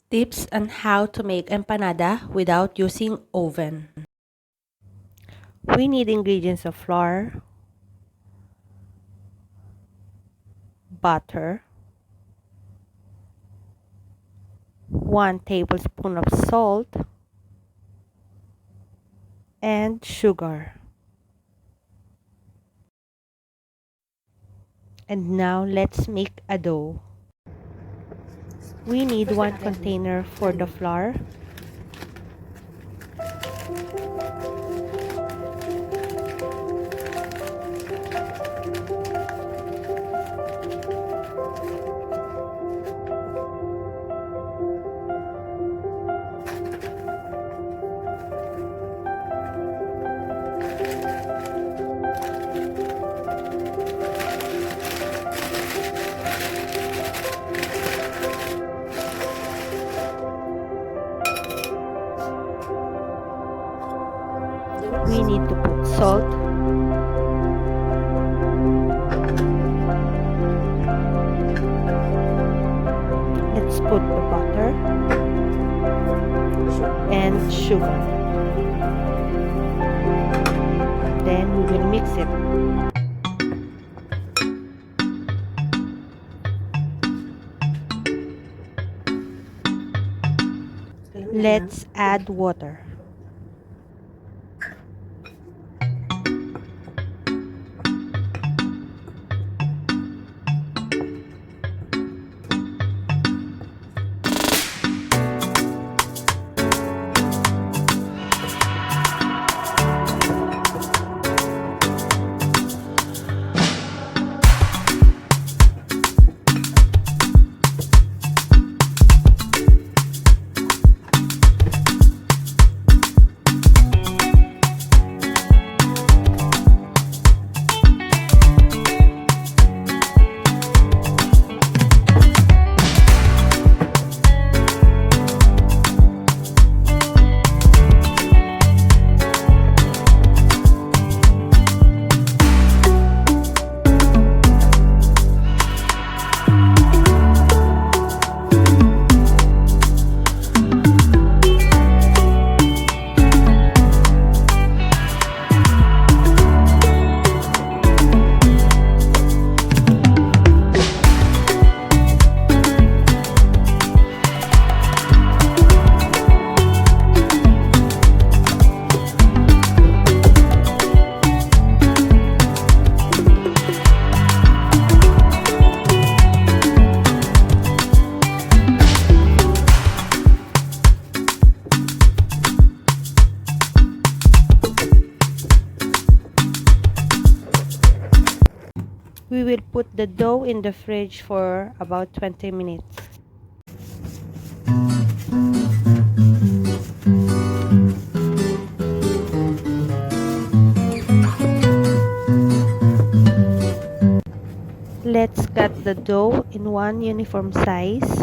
Tips on how to make empanada without using oven. We need ingredients of flour, butter, 1 tablespoon of salt, and sugar. And now let's make a dough. We need 1 container for the flour, we need to put salt, let's put the butter and sugar, then we will mix it. Let's add water. We will put the dough in the fridge for about 20 minutes. Let's cut the dough in 1 uniform size.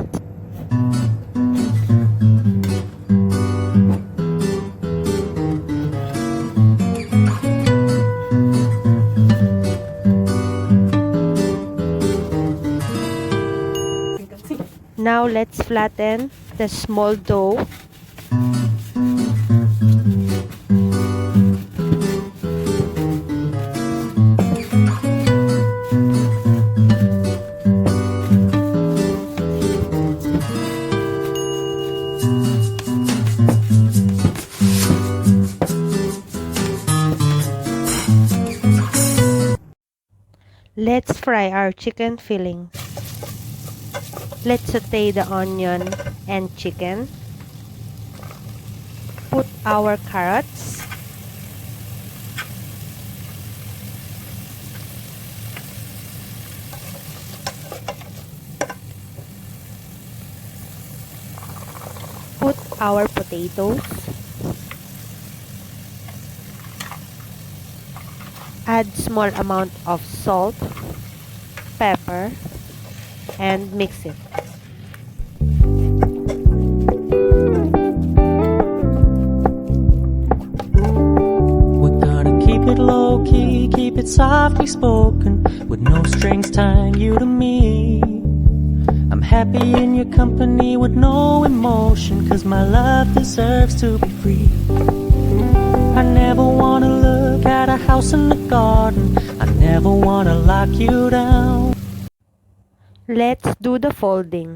Now let's flatten the small dough. Let's fry our chicken filling. Let's saute the onion and chicken. Put our carrots. Put our potatoes. Add small amount of salt, pepper, and mix it. We're gonna keep it low key, keep it softly spoken, with no strings tying you to me. I'm happy in your company with no emotion. ocean, 'cause my love deserves to be free. I never wanna look at a house in the garden. I never wanna lock you down. Let's do the folding.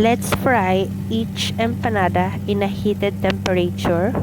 Let's fry each empanada in a heated temperature.